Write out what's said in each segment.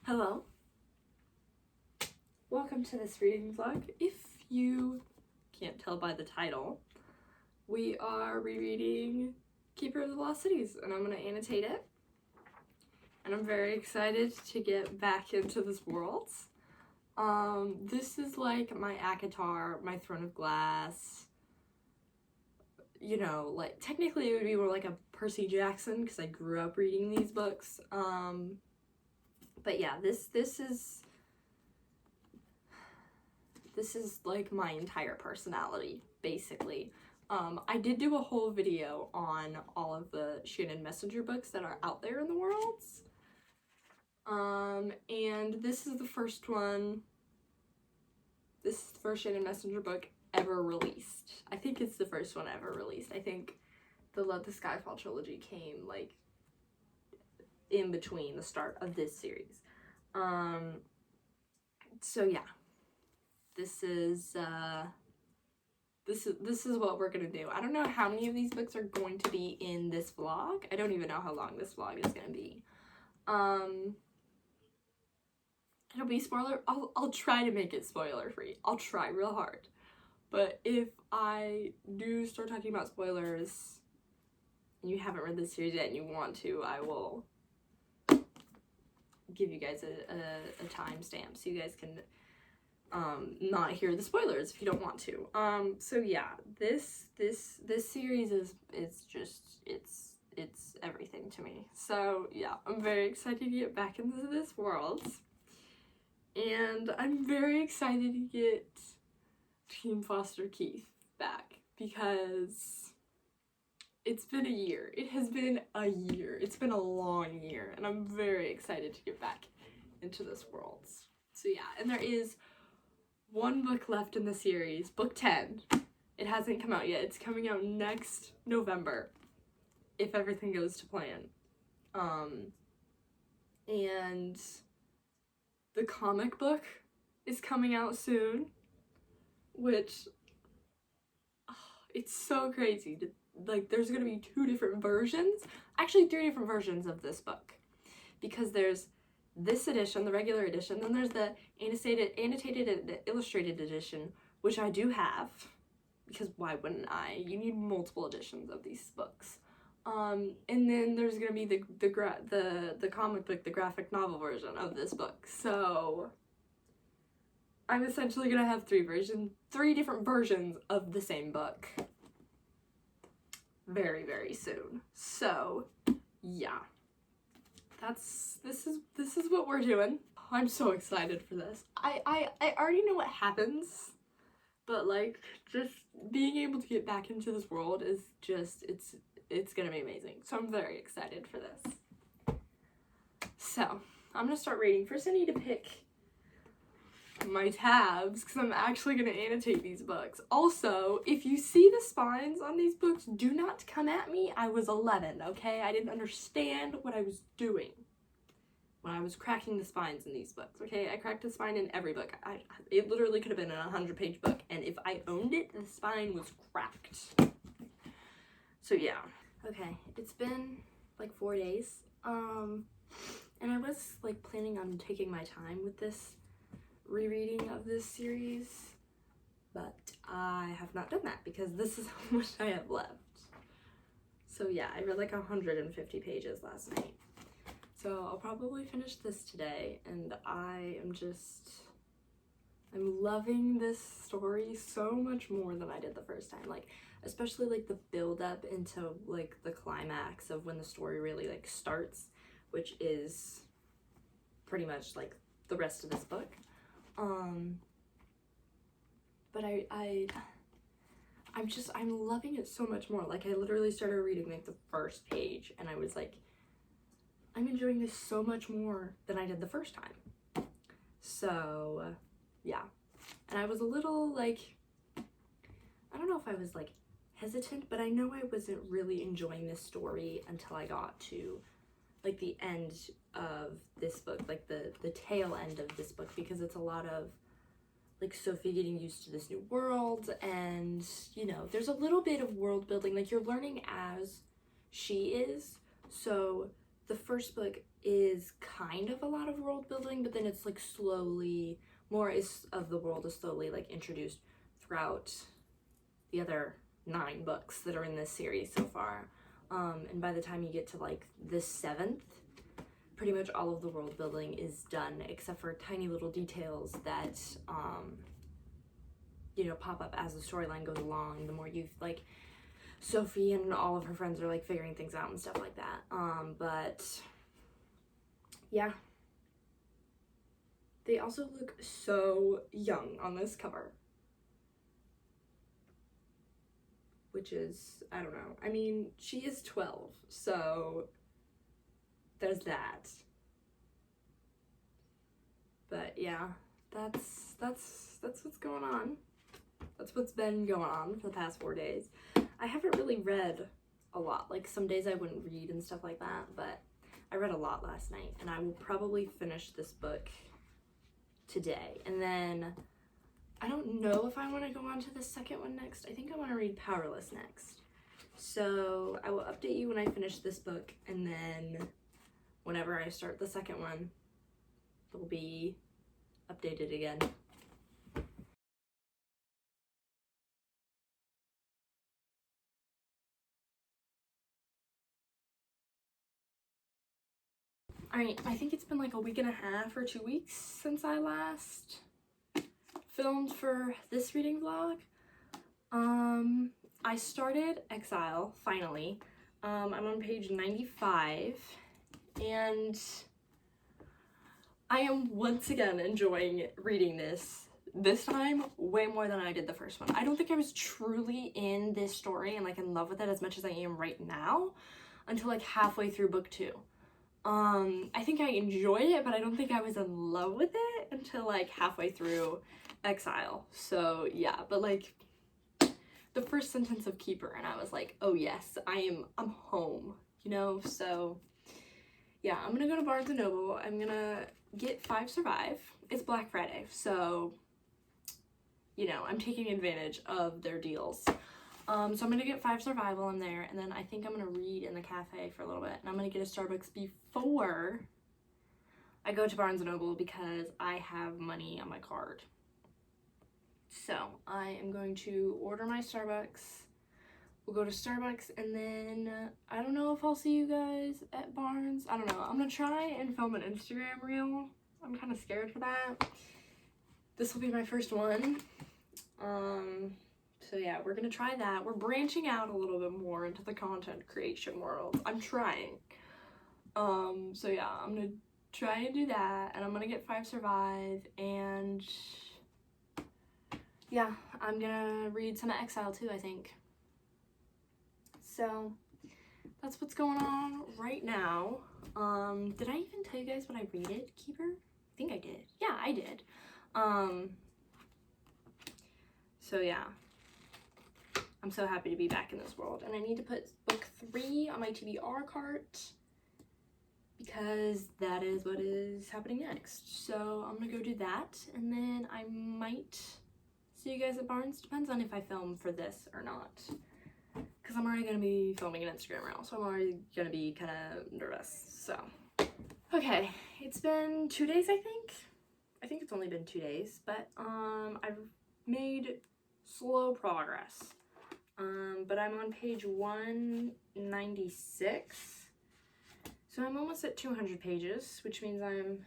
Hello, welcome to this reading vlog. If you can't tell by the title, we are rereading Keeper of the Lost Cities, and I'm going to annotate it. And I'm very excited to get back into this world. This is like my ACOTAR, my Throne of Glass, you know, like technically it would be more like a Percy Jackson because I grew up reading these books. But yeah, this is like my entire personality, basically. I did do a whole video on all of the Shannon Messenger books that are out there in the world. And this is the first one. This is the first Shannon Messenger book ever released. I think it's the first one ever released. I think the Love the Skyfall trilogy came like in between the start of this series. So yeah, this is what we're gonna do. I don't know how many of these books are going to be in this vlog. I don't even know how long this vlog is gonna be. It'll be spoiler. I'll try to make it spoiler free. I'll try real hard. But if I do start talking about spoilers and you haven't read this series yet and you want to, I will give you guys a timestamp so you guys can not hear the spoilers if you don't want to. So yeah, this series is it's everything to me. So yeah, I'm very excited to get back into this world. And I'm very excited to get Team Foster Keith back because it's been a year. It has been a year. It's been a long year, and I'm very excited to get back into this world. So yeah, and there is one book left in the series, book 10. It hasn't come out yet. It's coming out next November, if everything goes to plan. And the comic book is coming out soon, which it's so crazy to, like, there's gonna be 2 different versions, actually 3 different versions of this book, because there's this edition, the regular edition, then there's the annotated and illustrated edition, which I do have, because why wouldn't I? You need multiple editions of these books. And then there's gonna be the comic book, the graphic novel version of this book. So I'm essentially gonna have 3 different versions of the same book very, very soon. So yeah, this is what we're doing. I'm so excited for this. I already know what happens, but like just being able to get back into this world is just it's gonna be amazing. So I'm very excited for this. So I'm gonna start reading. First I need to pick my tabs because I'm actually gonna annotate these books. Also, if you see the spines on these books, do not come at me. I was 11, okay? I didn't understand what I was doing when I was cracking the spines in these books, okay? I cracked a spine in every book. It literally could have been a 100-page book, and if I owned it, the spine was cracked. So yeah. Okay, it's been like 4 days, and I was like planning on taking my time with this rereading of this series, but I have not done that because this is how much I have left. So yeah, I read like 150 pages last night. So I'll probably finish this today, and I'm loving this story so much more than I did the first time. Like, especially like the build up into like the climax of when the story really like starts, which is pretty much like the rest of this book. But I'm loving it so much more. Like I literally started reading like the first page and I was like, I'm enjoying this so much more than I did the first time. So yeah, and I was a little like, I don't know if I was like hesitant, but I know I wasn't really enjoying this story until I got to like the end of this book, like the tail end of this book, because it's a lot of like Sophie getting used to this new world, and you know, there's a little bit of world building, like you're learning as she is, so the first book is kind of a lot of world building, but then it's like slowly, more of the world is slowly like introduced throughout the other 9 books that are in this series so far. And by the time you get to like the 7th, pretty much all of the world building is done, except for tiny little details that, you know, pop up as the storyline goes along. The more you like, Sophie and all of her friends are like figuring things out and stuff like that. But yeah. They also look so young on this cover. Which is, I don't know. I mean, she is 12, so there's that. But yeah, that's what's going on. That's what's been going on for the past 4 days. I haven't really read a lot. Like, some days I wouldn't read and stuff like that, but I read a lot last night, and I will probably finish this book today. And then I don't know if I want to go on to the second one next. I think I want to read Powerless next. So I will update you when I finish this book, and then whenever I start the second one, they'll be updated again. Alright, I think it's been like a week and a half or 2 weeks since I last filmed for this reading vlog. I started Exile, finally. I'm on page 95, and I am once again enjoying reading this time way more than I did the first one. I don't think I was truly in this story and like in love with it as much as I am right now until like halfway through book 2. I think I enjoyed it, but I don't think I was in love with it until like halfway through Exile. So yeah, but like the first sentence of Keeper and I was like, oh yes, I'm home, you know? So yeah, I'm gonna go to Barnes & Noble. I'm gonna get 5 Survive. It's Black Friday, so you know, I'm taking advantage of their deals. So I'm gonna get 5 Survival in there, and then I think I'm gonna read in the cafe for a little bit, and I'm gonna get a Starbucks before I go to Barnes & Noble because I have money on my card. So I am going to order my Starbucks. We'll go to Starbucks, and then I don't know if I'll see you guys at Barnes. I don't know. I'm gonna try and film an Instagram reel. I'm kind of scared for that. This will be my first one. So yeah, we're gonna try that. We're branching out a little bit more into the content creation world. I'm trying. So yeah, I'm gonna try and do that, and I'm gonna get 5 Survive, and yeah, I'm gonna read some Exile too, I think. So that's what's going on right now. Did I even tell you guys what I read, Keeper? I think I did. Yeah, I did. So yeah, I'm so happy to be back in this world, and I need to put book 3 on my TBR cart because that is what is happening next. So I'm gonna go do that, and then I might see you guys at Barnes. Depends on if I film for this or not, because I'm already gonna be filming an Instagram reel, so I'm already gonna be kind of nervous. So okay, it's been 2 days, I think it's only been 2 days, but I've made slow progress. But I'm on page 196, so I'm almost at 200 pages, which means I'm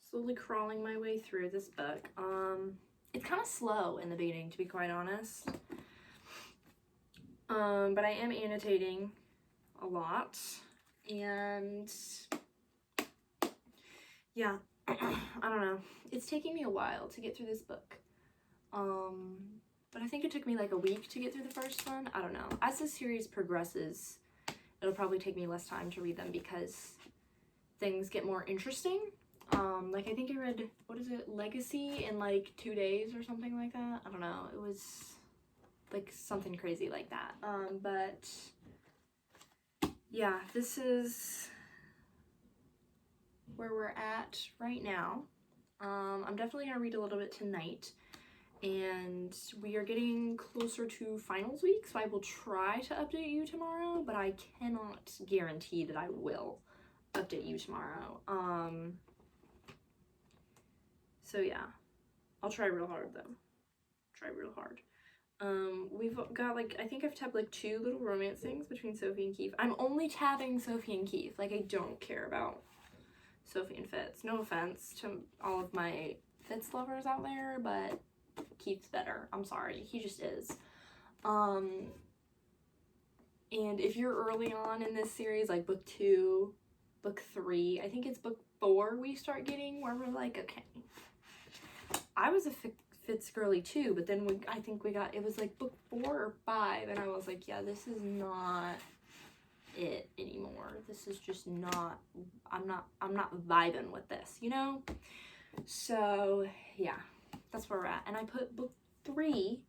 slowly crawling my way through this book. It's kind of slow in the beginning, to be quite honest. But I am annotating a lot, and yeah, I don't know. It's taking me a while to get through this book. But I think it took me like a week to get through the first one. I don't know. As the series progresses, it'll probably take me less time to read them because things get more interesting. Like I think I read, what is it, Legacy in like 2 days or something like that. I don't know. It was like something crazy like that. But yeah, this is where we're at right now. I'm definitely gonna read a little bit tonight, And we are getting closer to finals week, so I will try to update you tomorrow, but I cannot guarantee that I will update you tomorrow. So yeah, I'll try real hard though. Try real hard. We've got like, I think I've tabbed like 2 little romance things between Sophie and Keith. I'm only tabbing Sophie and Keith. Like, I don't care about Sophie and Fitz. No offense to all of my Fitz lovers out there, but Keith's better. I'm sorry. He just is. And if you're early on in this series, like book 2, book 3, I think it's book 4 we start getting where we're like, okay, I was a Fitz girly too, but then I think we got, it was like book 4 or 5, and I was like, yeah, this is not it anymore. This is just not, I'm not vibing with this, you know? So yeah, that's where we're at. And I put book 3,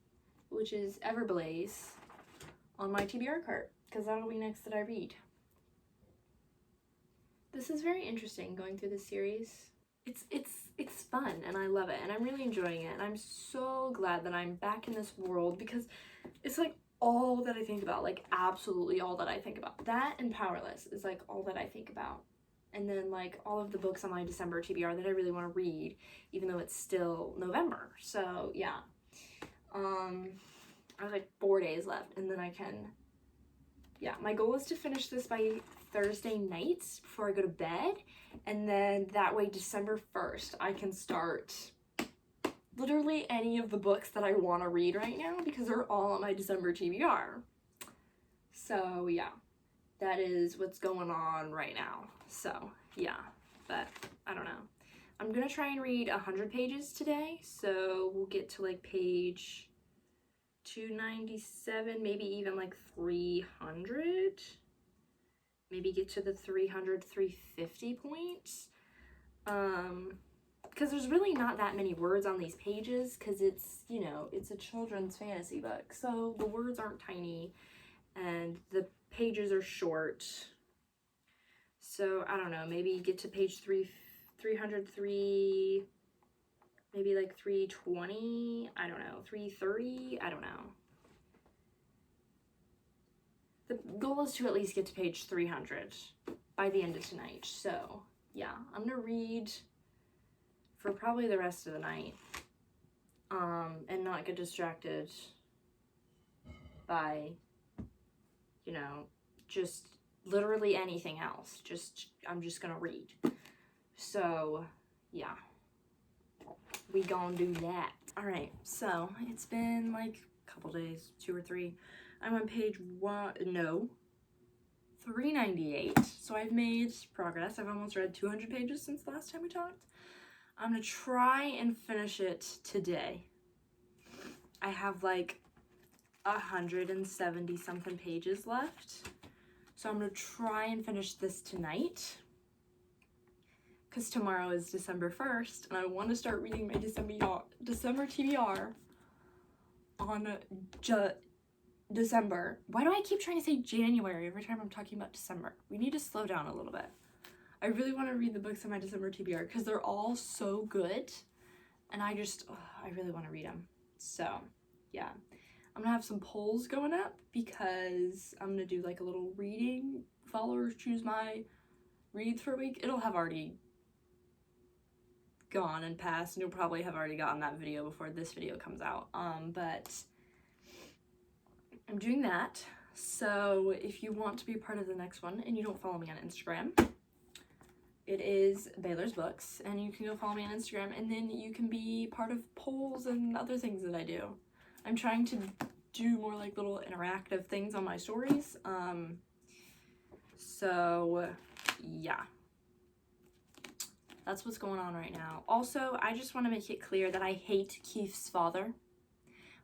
which is Everblaze, on my TBR cart, because that'll be next that I read. This is very interesting going through this series. It's fun and I love it and I'm really enjoying it, and I'm so glad that I'm back in this world because it's like all that I think about, like absolutely all that I think about. That and Powerless is like all that I think about. And then like all of the books on my December TBR that I really want to read, even though it's still November. So yeah, I have like 4 days left, and then I can, yeah, my goal is to finish this by Thursday night before I go to bed, and then that way December 1st I can start literally any of the books that I want to read right now because they're all on my December TBR. So yeah, that is what's going on right now. So yeah, but I don't know. I'm gonna try and read 100 pages today, so we'll get to like page 297, maybe even like 300. Maybe get to the 300, 350 points. Because there's really not that many words on these pages because it's, you know, it's a children's fantasy book. So the words aren't tiny and the pages are short. So I don't know, maybe get to page 303, maybe like 320, I don't know, 330, I don't know. The goal is to at least get to page 300 by the end of tonight. So yeah, I'm gonna read for probably the rest of the night, and not get distracted by, you know, just literally anything else. I'm just gonna read. So yeah, we gonna do that. All right, so it's been like a couple days, 2 or 3. I'm on page 398. So I've made progress. I've almost read 200 pages since the last time we talked. I'm gonna try and finish it today. I have like 170 something pages left. So I'm gonna try and finish this tonight, because tomorrow is December 1st and I want to start reading my December TBR on December. Why do I keep trying to say January every time I'm talking about December? We need to slow down a little bit. I really want to read the books in my December TBR because they're all so good, and I really want to read them. So yeah, I'm gonna have some polls going up because I'm gonna do like a little reading. Followers choose my reads for a week. It'll have already gone and passed, and you'll probably have already gotten that video before this video comes out. But I'm doing that. So if you want to be a part of the next one and you don't follow me on Instagram, it is Baylor's Books, and you can go follow me on Instagram, and then you can be part of polls and other things that I do. I'm trying to do more like little interactive things on my stories. So yeah, that's what's going on right now. Also, I just want to make it clear that I hate Keith's father.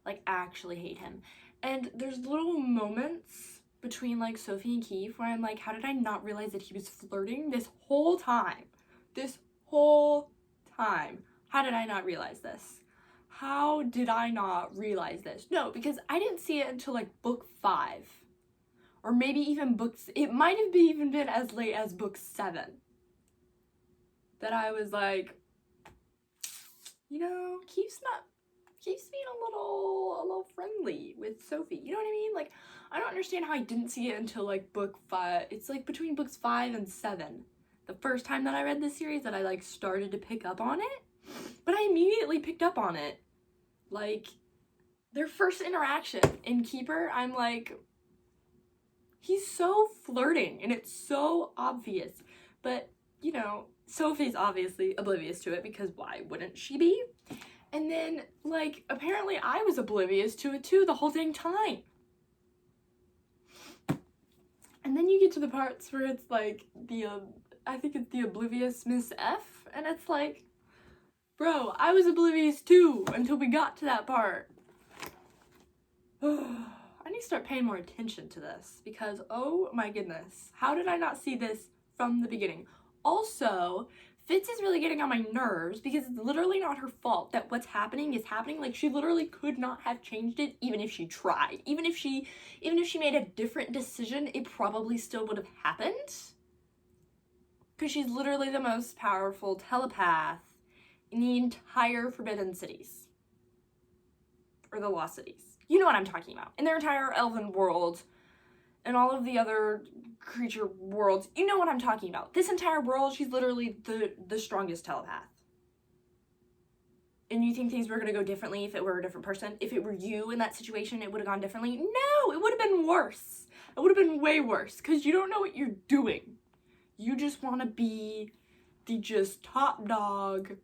Like, actually hate him. And there's little moments between like Sophie and Keith where I'm like, how did I not realize that he was flirting this whole time? This whole time. How did I not realize this? How did I not realize this? No, because I didn't see it until like book 5. Or maybe even it might have even been as late as book 7. That I was like, you know, Keith's keeps being a little friendly with Sophie. You know what I mean? Like, I don't understand how I didn't see it until like book 5. It's like between books 5 and 7. The first time that I read this series that I like started to pick up on it. But I immediately picked up on it. Like, their first interaction in Keeper, I'm like, he's so flirting and it's so obvious. But, you know, Sophie's obviously oblivious to it because why wouldn't she be? And then, like, apparently I was oblivious to it too the whole dang time. And then you get to the parts where it's like I think it's the oblivious Miss F, and it's like, bro, I was oblivious too until we got to that part. I need to start paying more attention to this because, oh my goodness, how did I not see this from the beginning? Also, Fitz is really getting on my nerves because it's literally not her fault that what's happening is happening. Like, she literally could not have changed it even if she tried. Even if she made a different decision, it probably still would have happened. Because she's literally the most powerful telepath in the entire Forbidden Cities. Or the Lost Cities. You know what I'm talking about. In their entire Elven world and all of the other creature worlds, you know what I'm talking about. This entire world, she's literally the strongest telepath. And you think things were going to go differently if it were a different person? If it were you in that situation, it would have gone differently? No, it would have been worse. It would have been way worse because you don't know what you're doing. You just want to be the just top dog.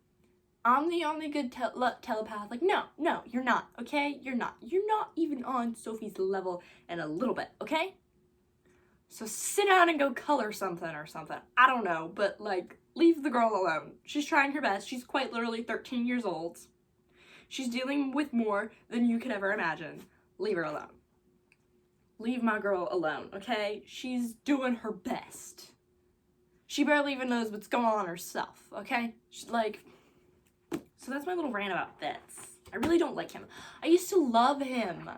I'm the only good telepath. Like, no, you're not, okay? You're not. You're not even on Sophie's level in a little bit, okay? So sit down and go color something or something. I don't know, but, like, leave the girl alone. She's trying her best. She's quite literally 13 years old. She's dealing with more than you could ever imagine. Leave her alone. Leave my girl alone, okay? She's doing her best. She barely even knows what's going on herself, okay? She's like... So that's my little rant about Fitz. I really don't like him. I used to love him.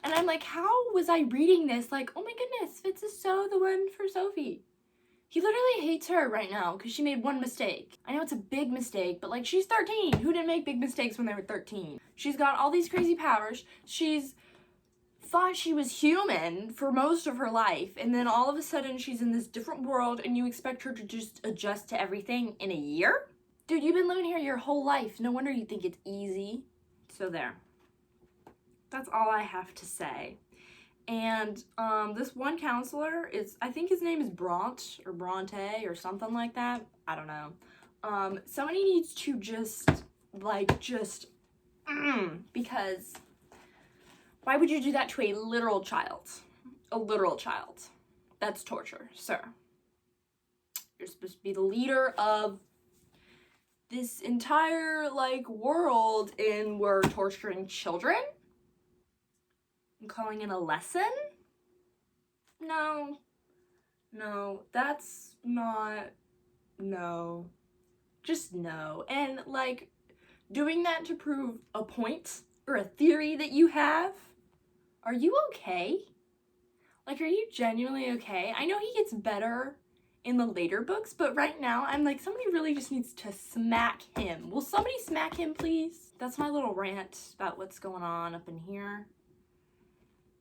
And I'm like, how was I reading this? Like, oh my goodness, Fitz is so the one for Sophie. He literally hates her right now because she made one mistake. I know it's a big mistake, but like, she's 13. Who didn't make big mistakes when they were 13? She's got all these crazy powers. She's thought she was human for most of her life, and then all of a sudden she's in this different world and you expect her to just adjust to everything in a year? Dude, you've been living here your whole life. No wonder you think it's easy. So there. That's all I have to say. And this one counselor is, I think his name is Bront or Bronte or something like that. I don't know. Somebody needs to because why would you do that to a literal child? A literal child. That's torture, sir. You're supposed to be the leader of this entire, like, world, and we're torturing children? And calling it a lesson? No, that's not, no. Just no. And, like, doing that to prove a point or a theory that you have? Are you okay? Like, are you genuinely okay? I know he gets better in the later books, but right now I'm like, somebody really just needs to smack him. Will somebody smack him, please? That's my little rant about what's going on up in here.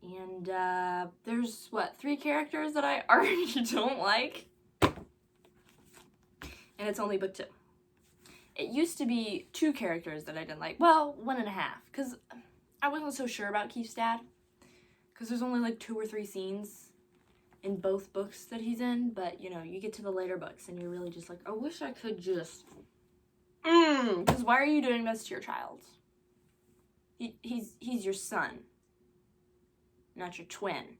And there's, 3 characters that I already don't like? And it's only book 2. It used to be 2 characters that I didn't like. Well, 1.5, because I wasn't so sure about Keith's dad. Because there's only like 2 or 3 scenes in both books that he's in, but you know, you get to the later books and you're really just like, I wish I could just, because why are you doing this to your child? He's your son, not your twin.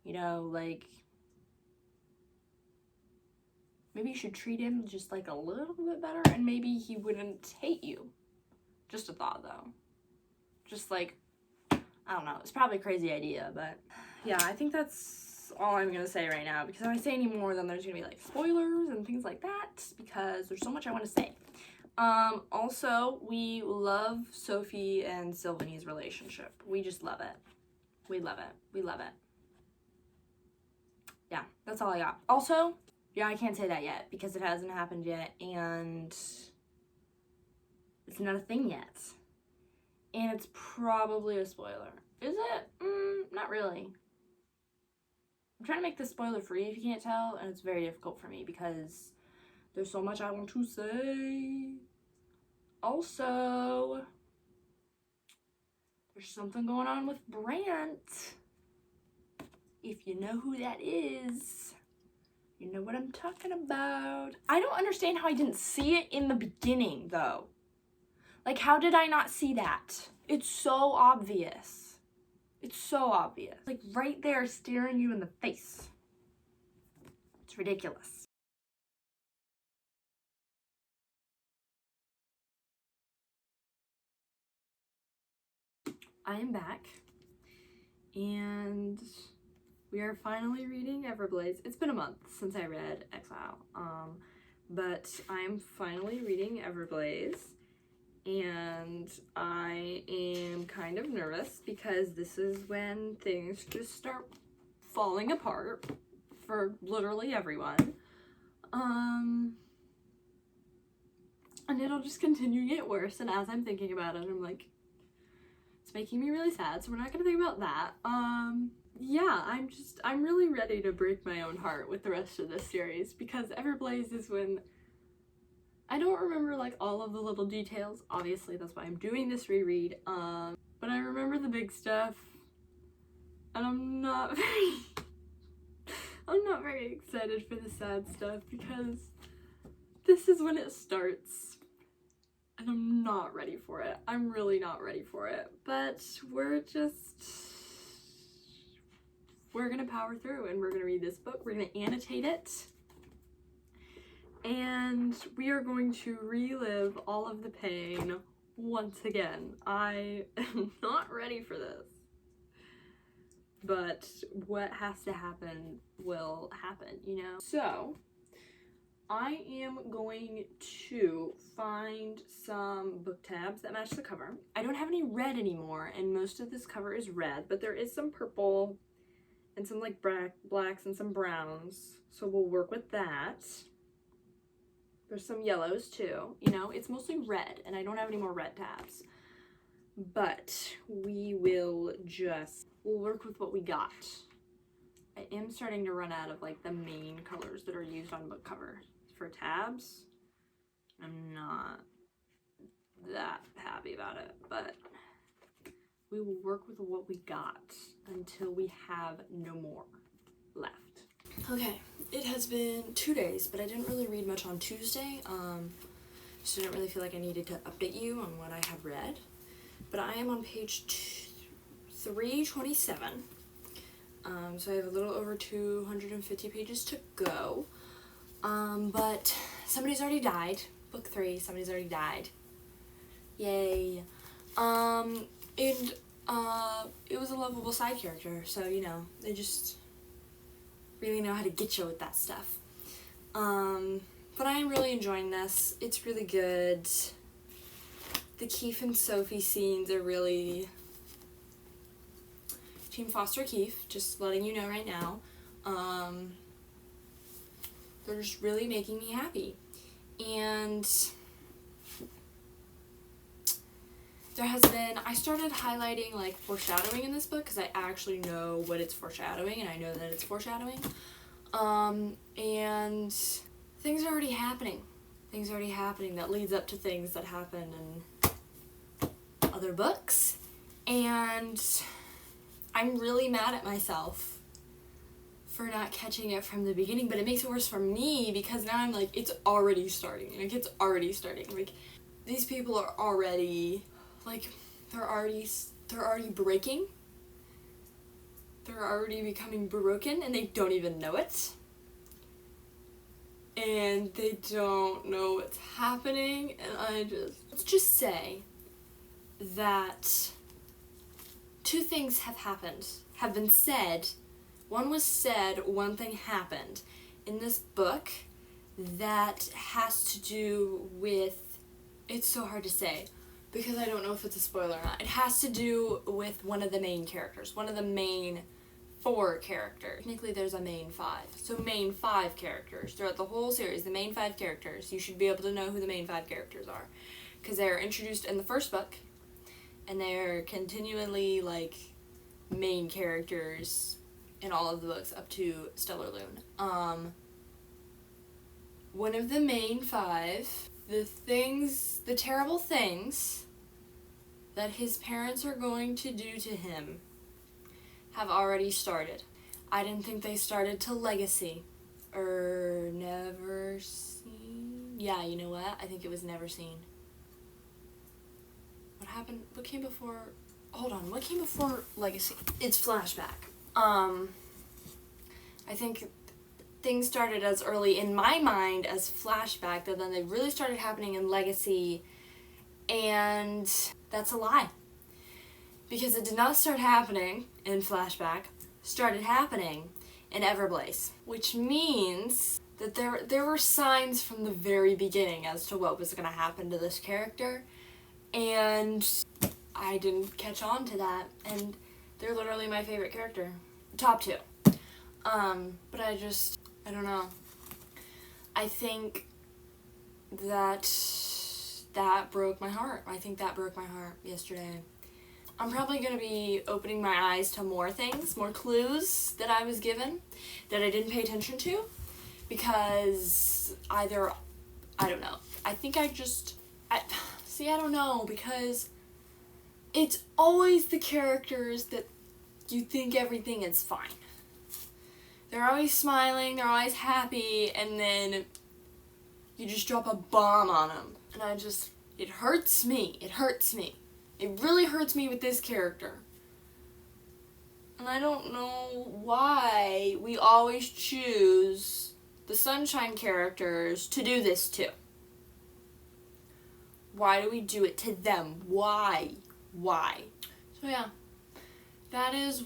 You know, like, maybe you should treat him just like a little bit better and maybe he wouldn't hate you. Just a thought though. Just like, I don't know, it's probably a crazy idea, but yeah, I think that's all I'm gonna say right now, because if I say any more, then there's gonna be like spoilers and things like that, because there's so much I want to say. Also, we love Sophie and Sylvain's relationship. We just love it. We love it. We love it. Yeah, that's all I got. Also, yeah, I can't say that yet, because it hasn't happened yet, and It's not a thing yet. And it's probably a spoiler. Is it? Not really. I'm trying to make this spoiler free if you can't tell, and it's very difficult for me because there's so much I want to say. Also, there's something going on with Brant. If you know who that is, you know what I'm talking about. I don't understand how I didn't see it in the beginning, though. Like, how did I not see that? It's so obvious. It's so obvious. Like, right there staring you in the face. It's ridiculous. I am back. And we are finally reading Everblaze. It's been a month since I read Exile. But I'm finally reading Everblaze. And I am kind of nervous because this is when things just start falling apart for literally everyone. And it'll just continue to get worse, and as I'm thinking about it, I'm like, it's making me really sad, so we're not gonna think about that. Yeah, I'm really ready to break my own heart with the rest of this series, because Everblaze is when I don't remember like all of the little details. Obviously, that's why I'm doing this reread. But I remember the big stuff, and I'm not very excited for the sad stuff because this is when it starts, and I'm not ready for it. I'm really not ready for it. But we're gonna power through, and we're gonna read this book. We're gonna annotate it. And we are going to relive all of the pain once again. I am not ready for this. But what has to happen will happen, you know? So, I am going to find some book tabs that match the cover. I don't have any red anymore, and most of this cover is red, but there is some purple and some like blacks and some browns. So we'll work with that. There's some yellows too, you know, it's mostly red, and I don't have any more red tabs. But we'll work with what we got. I am starting to run out of like the main colors that are used on book covers for tabs. I'm not that happy about it, but we will work with what we got until we have no more left. Okay, it has been 2 days, but I didn't really read much on Tuesday. So I didn't really feel like I needed to update you on what I have read. But I am on page 327. So I have a little over 250 pages to go. But somebody's already died. Book 3, somebody's already died. Yay. And it was a lovable side character, so you know, they just really know how to get you with that stuff. But I am really enjoying this. It's really good. The Keefe and Sophie scenes are really Team Foster Keefe, just letting you know right now. They're just really making me happy. And there has been, I started highlighting like foreshadowing in this book because I actually know what it's foreshadowing, and I know that it's foreshadowing. And things are already happening. Things are already happening that leads up to things that happen in other books. And I'm really mad at myself for not catching it from the beginning, but it makes it worse for me because now I'm like, it's already starting. Like, it's already starting. Like, these people are already, like, they're already breaking. They're already becoming broken, and they don't even know it. And they don't know what's happening, and let's just say that 2 things have been said. One was said, one thing happened in this book that has to do with, it's so hard to say because I don't know if it's a spoiler or not. It has to do with one of the main characters, one of the main 4 characters. Technically there's a main 5. So main 5 characters. Throughout the whole series, the main 5 characters, you should be able to know who the main 5 characters are. because they're introduced in the first book, and they're continually, like, main characters in all of the books up to Stellar Loon. One of the main 5, the terrible things that his parents are going to do to him have already started. I didn't think they started till Legacy. Or Never Seen? Yeah, you know what? I think it was Never Seen. What happened? What came before? Hold on, what came before Legacy? It's Flashback. I think things started as early in my mind as Flashback, but then they really started happening in Legacy, and that's a lie. Because it did not start happening in Flashback, started happening in Everblaze, which means that there were signs from the very beginning as to what was going to happen to this character, and I didn't catch on to that, and they're literally my favorite character. Top 2. But I don't know. I think that broke my heart. I think that broke my heart yesterday. I'm probably going to be opening my eyes to more things, more clues that I was given that I didn't pay attention to, because I don't know. I think I don't know, because it's always the characters that you think everything is fine. They're always smiling, they're always happy, and then you just drop a bomb on them. And it hurts me. It hurts me. It really hurts me with this character. And I don't know why we always choose the Sunshine characters to do this to. Why do we do it to them? Why? So yeah, that is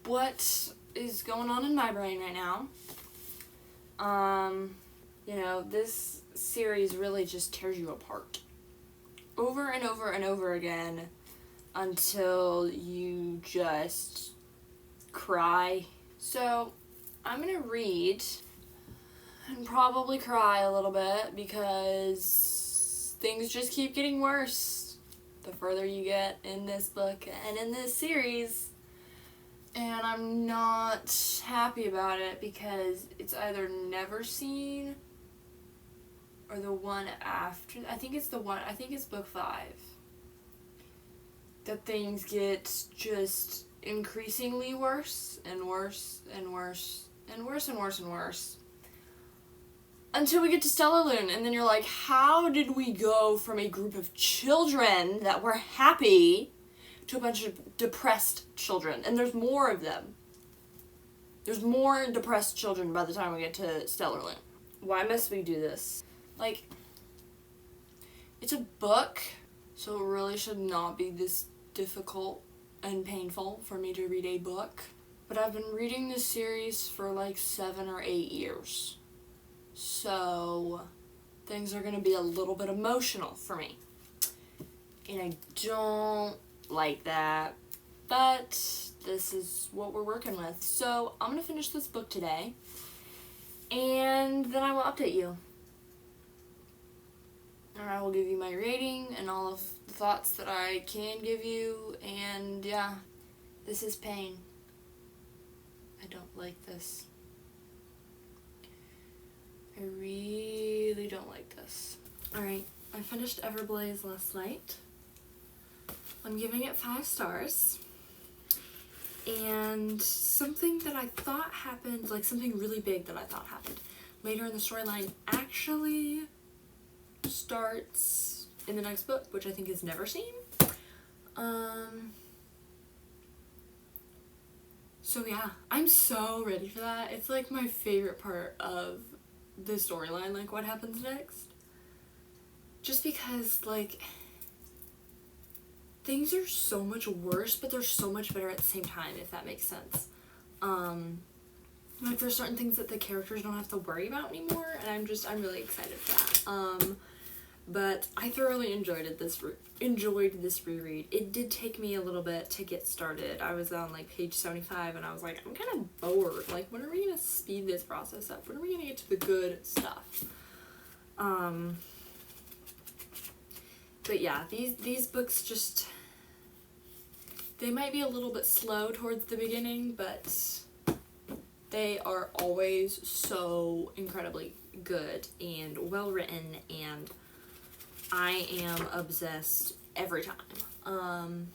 what is going on in my brain right now. This series really just tears you apart. Over and over and over again until you just cry. So I'm gonna read and probably cry a little bit because things just keep getting worse the further you get in this book and in this series. And I'm not happy about it because it's either Never Seen or the one after. I think it's book 5. That things get just increasingly worse and worse and worse and worse and worse and worse. Until we get to Stellar Loon, and then you're like, how did we go from a group of children that were happy to a bunch of depressed children? And there's more of them. There's more depressed children by the time we get to Stellar Loon. Why must we do this? Like, it's a book, so it really should not be this difficult and painful for me to read a book. But I've been reading this series for like 7 or 8 years. So things are going to be a little bit emotional for me. And I don't like that. But this is what we're working with. So I'm going to finish this book today. And then I will update you. And I will give you my rating and all of the thoughts that I can give you. And yeah, this is pain. I don't like this. I really don't like this. Alright, I finished Everblaze last night. I'm giving it 5 stars. And something that I thought happened, like something really big that I thought happened later in the storyline, actually starts in the next book, which I think is Never Seen. So yeah, I'm so ready for that. It's like my favorite part of the storyline, like what happens next. Just because, like, things are so much worse, but they're so much better at the same time, if that makes sense. Like, there's certain things that the characters don't have to worry about anymore, and I'm really excited for that. But I thoroughly enjoyed this reread. It did take me a little bit to get started. I was on like page 75 and I was like, I'm kind of bored. Like, when are we gonna speed this process up? When are we gonna get to the good stuff? But yeah, these books just, they might be a little bit slow towards the beginning, but they are always so incredibly good and well written, and I am obsessed every time.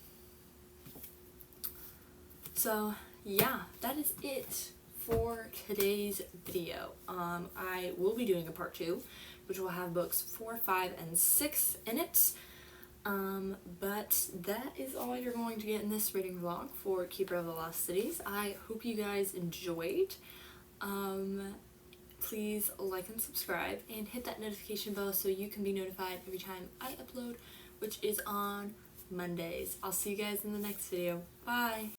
So yeah, that is it for today's video. I will be doing a part 2, which will have books 4, 5, and 6 in it. But that is all you're going to get in this reading vlog for Keeper of the Lost Cities. I hope you guys enjoyed. Please like and subscribe and hit that notification bell so you can be notified every time I upload, which is on Mondays. I'll see you guys in the next video. Bye!